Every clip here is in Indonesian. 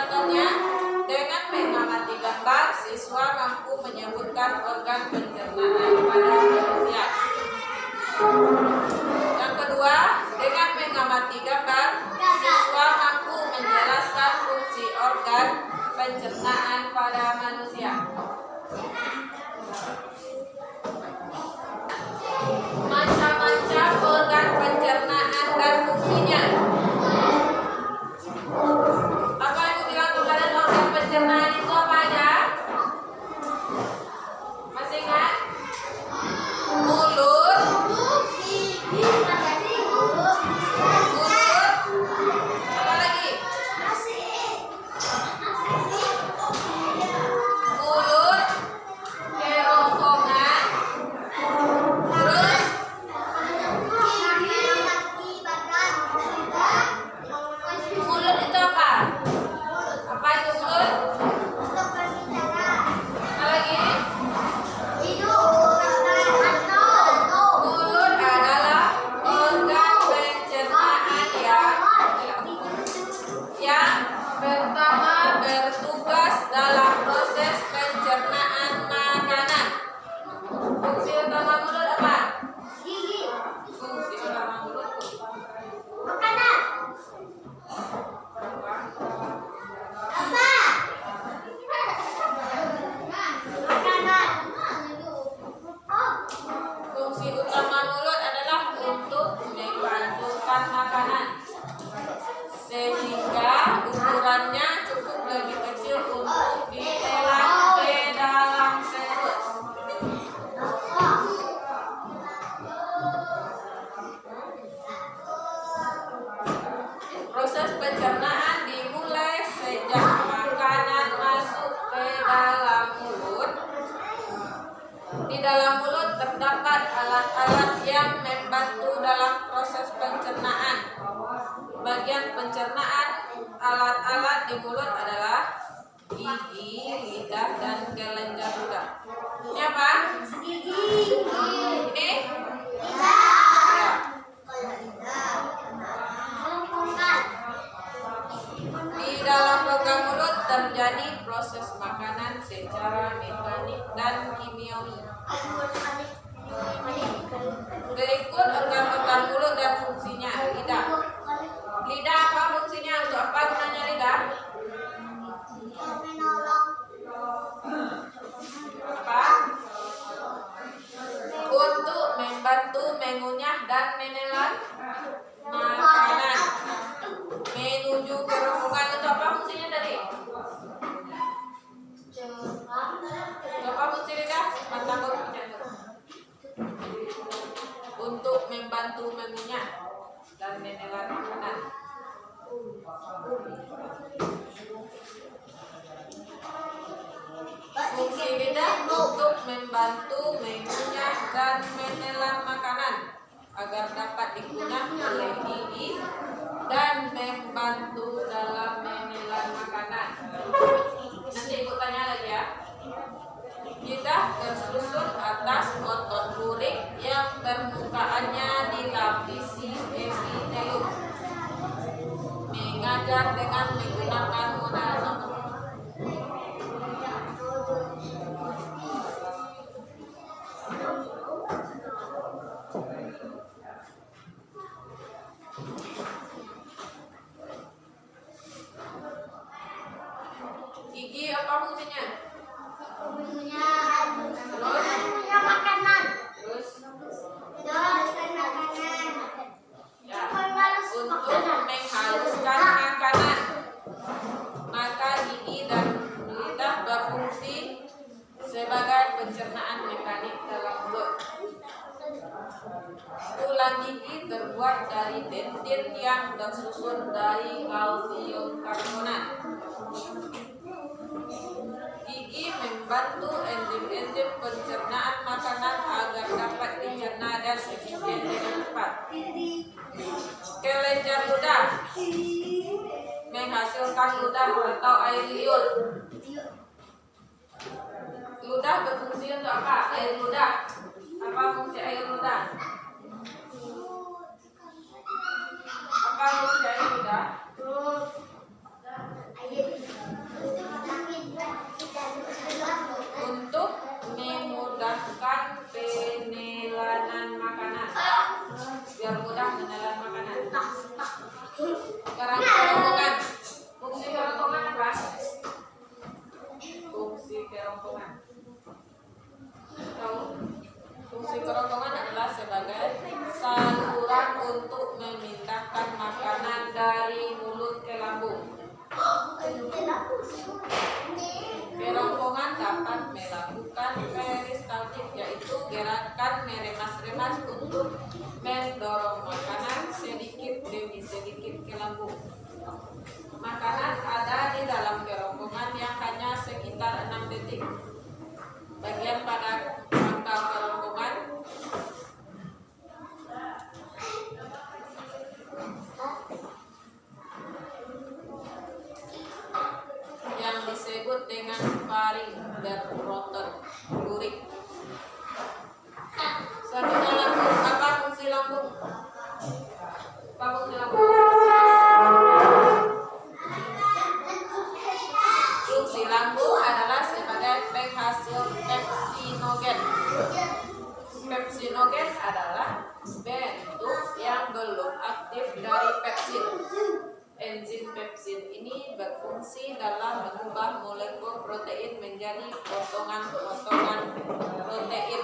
Contohnya, dengan mengamati gambar, siswa mampu menyebutkan organ pencernaan pada manusia. Yang kedua, dengan mengamati gambar, siswa mampu menjelaskan fungsi organ pencernaan pada manusia. Macam-macam organ pencernaan dan fungsinya. Apa yang bilang kemarin organ pencernaan itu apa aja? Masih ingat? Mulut, apa lagi? Mulut, kerongkongan, terus mulut itu apa? Apa itu mulut? Apa lagi? Mulut adalah organ pencernaan yang pertama bertugas dalam proses pencernaan makanan. Fungsi utama mulut apa? Fungsi utama mulut Fungsi utama mulut adalah untuk membantukan makanan, sehingga ukurannya cukup lebih kecil untuk ditelan ke dalam perut. Proses pencernaan dimulai sejak makanan masuk ke dalam mulut. Di dalam mulut terdapat alat-alat yang membantu dalam proses pencernaan. Bagian pencernaan alat-alat di mulut adalah gigi, lidah, dan kelenjar ludah. Ini apa? Ini? Ya. Di dalam rongga mulut terjadi proses makanan secara mekanik dan kimiawi. Berikut organ-organ mulut dan fungsinya. Lidah. Lidah apa fungsinya? Untuk apa gunanya lidah? Apa? Untuk membantu mengunyah dan menelan makanan. Menuju kerongkongan itu apa fungsinya tadi? Apa fungsi lidah? Untuk membantu mengunyah dan menelan makanan. Fungsi lidah untuk membantu mengunyah dan menelan makanan agar dapat dikunyah oleh gigi dan membantu dalam menelan makanan. Nanti ibu tanya lagi ya. Lidah tersusun atas otot lurik yang permukaannya dilapisi epitelum. Mengajar dengan menggunakan modal nomor. Gigi apa fungsinya? Untuk menghaluskan makanan, maka gigi dan lidah berfungsi sebagai pencernaan mekanik dalam mulut. Tulang gigi terbuat dari dentin yang tersusun dari kalsium karbonat. Gigi membantu enzim-enzim pencernaan makanan agar dapat dicerna dan efisien dengan cepat. Kelenjar ludah menghasilkan ludah atau air liur. Ludah berfungsi untuk apa? Air ludah. Apa fungsi air ludah? Apa fungsi air ludah? Kerongkongan dapat melakukan peristaltik, yaitu gerakan meremas-remas untuk mendorong makanan sedikit demi sedikit ke lambung. Makanan ada di dalam kerongkongan yang hanya sekitar 6 detik. Bagian pada pangkal kerongkongan yang disebut dengan faring dan rotor lurik. Selanjutnya lambung. Apa fungsi lambung? Apa fungsi lambung? Fungsi lambung adalah sebagai penghasil pepsinogen. Pepsinogen adalah bentuk yang belum aktif dari pepsin. Enzim pepsin ini berfungsi dalam mengubah molekul protein menjadi potongan-potongan protein.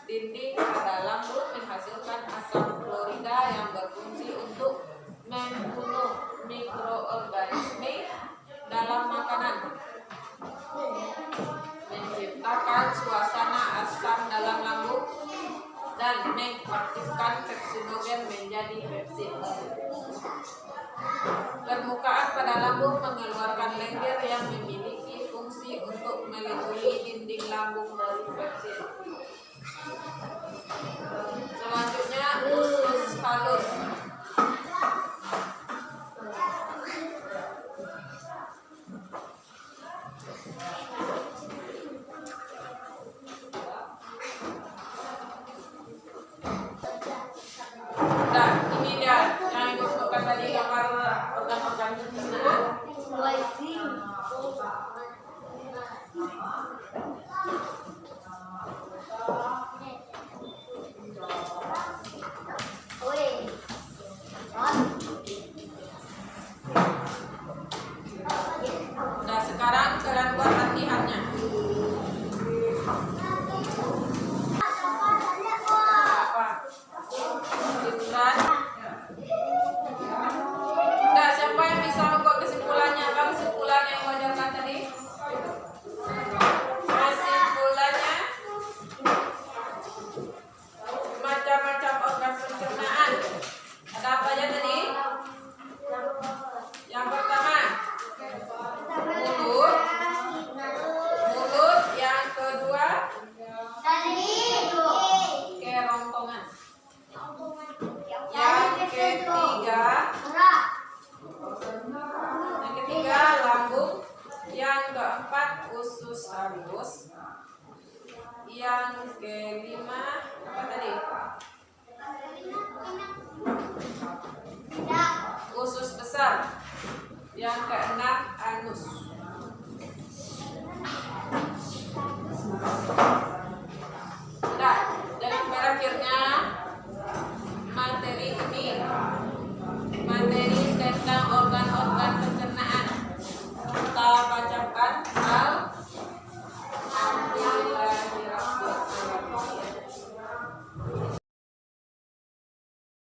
Dinding pada lambung menghasilkan asam klorida yang berfungsi untuk membunuh mikroorganisme dalam makanan, menciptakan suasana asam dalam lambung, dan mengaktifkan pepsinogen menjadi pepsin. Permukaan pada lambung mengeluarkan lendir yang memiliki fungsi untuk melindungi dinding lambung dari pepsin. Selanjutnya usus halus. Nah, ini dia yang ibu sebutkan tadi, gambar organ-organ pencernaan. Nah, sekarang kalian buat latihannya. Nah, siapa yang bisa membuat kesimpulannya? Apa kesimpulan yang wajarkan tadi? Kesimpulannya macam-macam organ pencernaan. Ada apa aja tadi? Yang pertama mulut. Yang kedua kerongkongan. Yang ketiga lambung. Yang keempat usus halus. Yang kelima apa tadi? Usus besar. Yang keenam